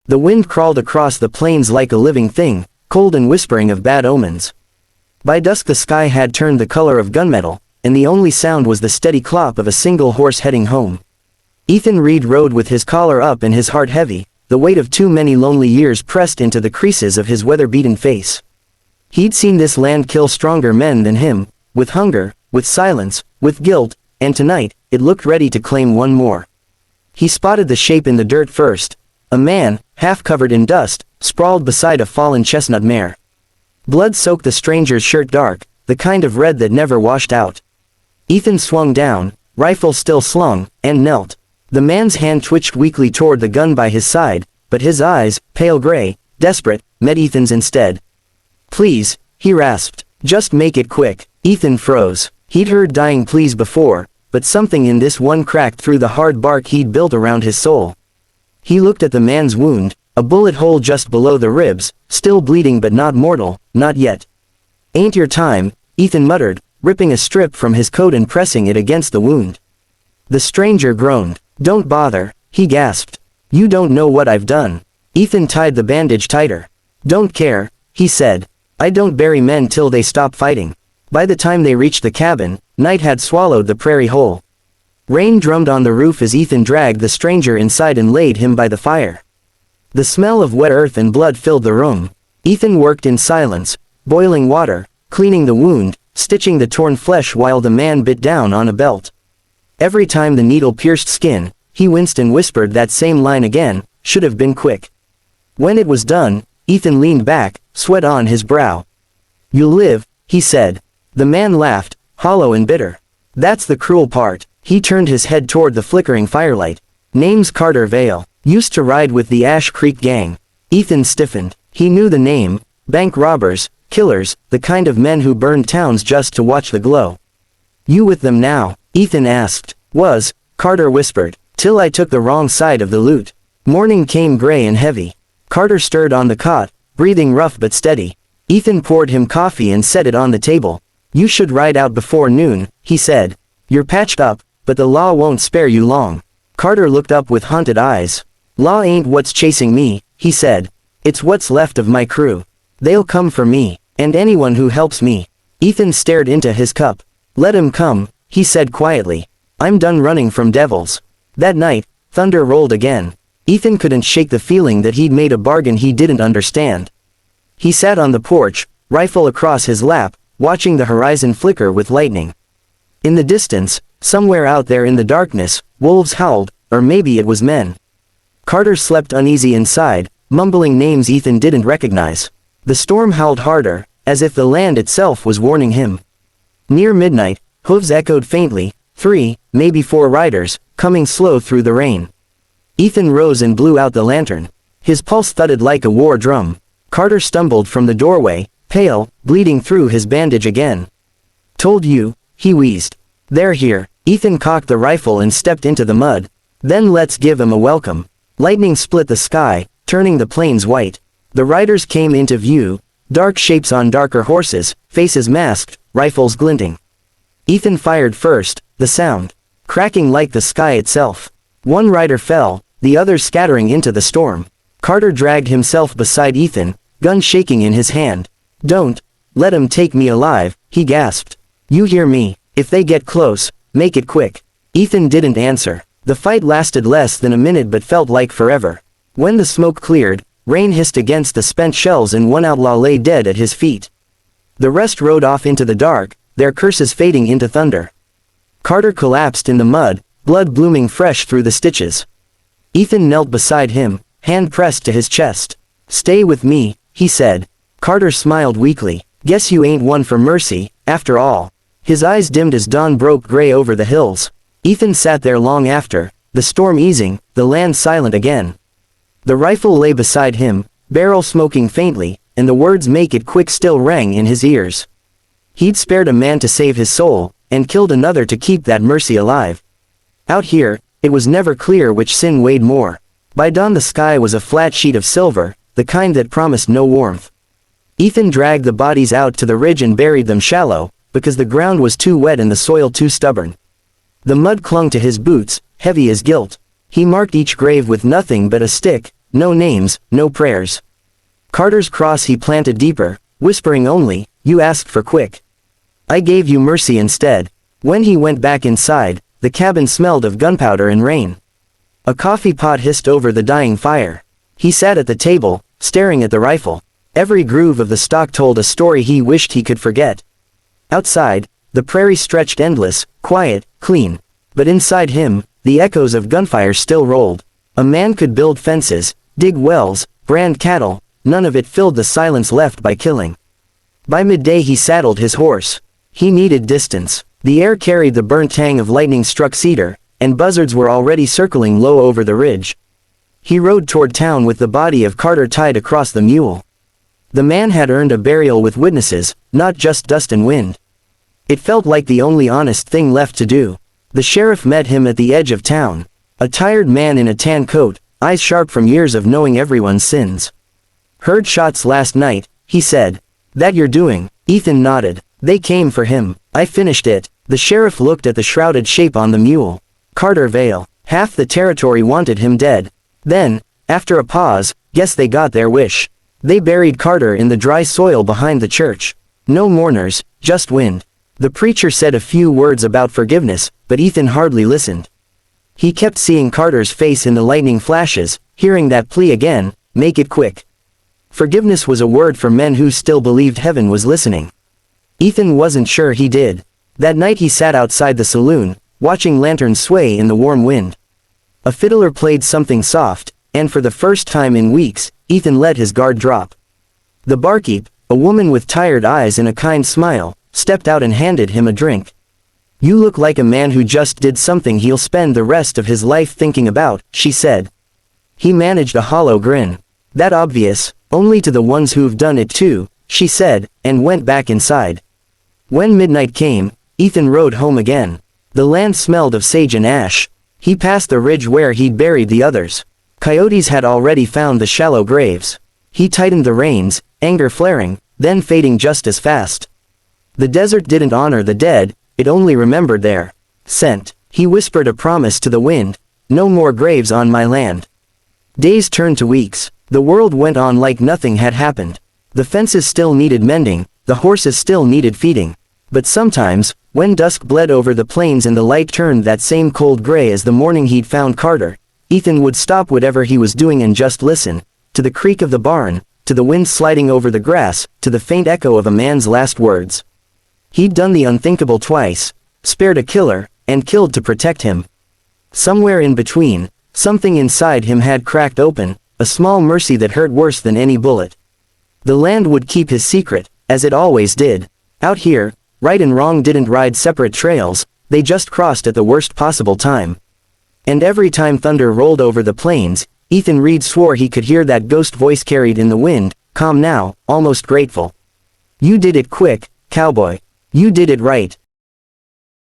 The wind crawled across the plains like a living thing, cold and whispering of bad omens. By dusk the sky had turned the color of gunmetal, and the only sound was the steady clop of a single horse heading home. Ethan Reed rode with his collar up and his heart heavy, the weight of too many lonely years pressed into the creases of his weather-beaten face. He'd seen this land kill stronger men than him, with hunger, with silence, with guilt, and tonight, it looked ready to claim one more. He spotted the shape in the dirt first. A man, half covered in dust, sprawled beside a fallen chestnut mare. Blood soaked the stranger's shirt dark, the kind of red that never washed out. Ethan swung down, rifle still slung, and knelt. The man's hand twitched weakly toward the gun by his side, but his eyes, pale gray, desperate, met Ethan's instead. "Please," he rasped. "Just make it quick." Ethan froze. He'd heard dying pleas before, but something in this one cracked through the hard bark he'd built around his soul. He looked at the man's wound, a bullet hole just below the ribs, still bleeding but not mortal, not yet. "Ain't your time," Ethan muttered, ripping a strip from his coat and pressing it against the wound. The stranger groaned. "Don't bother," he gasped. "You don't know what I've done." Ethan tied the bandage tighter. "Don't care," he said. "I don't bury men till they stop fighting." By the time they reached the cabin, night had swallowed the prairie whole. Rain drummed on the roof as Ethan dragged the stranger inside and laid him by the fire. The smell of wet earth and blood filled the room. Ethan worked in silence, boiling water, cleaning the wound, stitching the torn flesh while the man bit down on a belt. Every time the needle pierced skin, he winced and whispered that same line again, "Should have been quick." When it was done, Ethan leaned back, sweat on his brow. "You'll live," he said. The man laughed, hollow and bitter. "That's the cruel part." He turned his head toward the flickering firelight. "Name's Carter Vale. Used to ride with the Ash Creek gang." Ethan stiffened. He knew the name. Bank robbers, killers, the kind of men who burned towns just to watch the glow. "You with them now?" Ethan asked. "Was," Carter whispered, "till I took the wrong side of the loot." Morning came gray and heavy. Carter stirred on the cot, breathing rough but steady. Ethan poured him coffee and set it on the table. "You should ride out before noon," he said. "You're patched up, but the law won't spare you long." Carter looked up with haunted eyes. "Law ain't what's chasing me," he said. "It's what's left of my crew. They'll come for me, and anyone who helps me." Ethan stared into his cup. "Let 'em come," he said quietly. "I'm done running from devils." That night, thunder rolled again. Ethan couldn't shake the feeling that he'd made a bargain he didn't understand. He sat on the porch, rifle across his lap, watching the horizon flicker with lightning. In the distance, somewhere out there in the darkness, wolves howled, or maybe it was men. Carter slept uneasy inside, mumbling names Ethan didn't recognize. The storm howled harder, as if the land itself was warning him. Near midnight, hooves echoed faintly, 3, maybe 4 riders, coming slow through the rain. Ethan rose and blew out the lantern. His pulse thudded like a war drum. Carter stumbled from the doorway, pale, bleeding through his bandage again. "Told you," he wheezed. "They're here." Ethan cocked the rifle and stepped into the mud. "Then let's give 'em a welcome." Lightning split the sky, turning the plains white. The riders came into view, dark shapes on darker horses, faces masked, rifles glinting. Ethan fired first, the sound cracking like the sky itself. One rider fell, the others scattering into the storm. Carter dragged himself beside Ethan, gun shaking in his hand. "Don't let 'em take me alive," he gasped. "You hear me? If they get close, make it quick." Ethan didn't answer. The fight lasted less than a minute but felt like forever. When the smoke cleared, rain hissed against the spent shells and one outlaw lay dead at his feet. The rest rode off into the dark, their curses fading into thunder. Carter collapsed in the mud, blood blooming fresh through the stitches. Ethan knelt beside him, hand pressed to his chest. "Stay with me," he said. Carter smiled weakly. "Guess you ain't one for mercy, after all." His eyes dimmed as dawn broke gray over the hills. Ethan sat there long after, the storm easing, the land silent again. The rifle lay beside him, barrel smoking faintly, and the words "make it quick" still rang in his ears. He'd spared a man to save his soul, and killed another to keep that mercy alive. Out here, it was never clear which sin weighed more. By dawn the sky was a flat sheet of silver, the kind that promised no warmth. Ethan dragged the bodies out to the ridge and buried them shallow, because the ground was too wet and the soil too stubborn. The mud clung to his boots, heavy as guilt. He marked each grave with nothing but a stick, no names, no prayers. Carter's cross he planted deeper, whispering only, "You asked for quick. I gave you mercy instead." When he went back inside, the cabin smelled of gunpowder and rain. A coffee pot hissed over the dying fire. He sat at the table, staring at the rifle. Every groove of the stock told a story he wished he could forget. Outside, the prairie stretched endless, quiet, clean. But inside him, the echoes of gunfire still rolled. A man could build fences, dig wells, brand cattle, none of it filled the silence left by killing. By midday he saddled his horse. He needed distance. The air carried the burnt tang of lightning-struck cedar, and buzzards were already circling low over the ridge. He rode toward town with the body of Carter tied across the mule. The man had earned a burial with witnesses, not just dust and wind. It felt like the only honest thing left to do. The sheriff met him at the edge of town. A tired man in a tan coat, eyes sharp from years of knowing everyone's sins. "Heard shots last night," he said. "That you're doing?" Ethan nodded. "They came for him. I finished it." The sheriff looked at the shrouded shape on the mule. Carter Vale. Half the territory wanted him dead. Then, after a pause, "Guess they got their wish. They buried Carter in the dry soil behind the church. No mourners, just wind." The preacher said a few words about forgiveness, but Ethan hardly listened. He kept seeing Carter's face in the lightning flashes, hearing that plea again, "Make it quick." Forgiveness was a word for men who still believed heaven was listening. Ethan wasn't sure he did. That night he sat outside the saloon, watching lanterns sway in the warm wind. A fiddler played something soft, and for the first time in weeks, Ethan let his guard drop. The barkeep, a woman with tired eyes and a kind smile, stepped out and handed him a drink. "You look like a man who just did something he'll spend the rest of his life thinking about," she said. He managed a hollow grin. "That obvious, only to the ones who've done it too," she said, and went back inside. When midnight came, Ethan rode home again. The land smelled of sage and ash. He passed the ridge where he'd buried the others. Coyotes had already found the shallow graves. He tightened the reins, anger flaring, then fading just as fast. The desert didn't honor the dead, it only remembered their scent. He whispered a promise to the wind, "No more graves on my land." Days turned to weeks. The world went on like nothing had happened. The fences still needed mending, the horses still needed feeding. But sometimes, when dusk bled over the plains and the light turned that same cold gray as the morning he'd found Carter, Ethan would stop whatever he was doing and just listen, to the creak of the barn, to the wind sliding over the grass, to the faint echo of a man's last words. He'd done the unthinkable twice, spared a killer, and killed to protect him. Somewhere in between, something inside him had cracked open, a small mercy that hurt worse than any bullet. The land would keep his secret, as it always did. Out here, right and wrong didn't ride separate trails, they just crossed at the worst possible time. And every time thunder rolled over the plains, Ethan Reed swore he could hear that ghost voice carried in the wind, calm now, almost grateful. "You did it quick, cowboy. You did it right."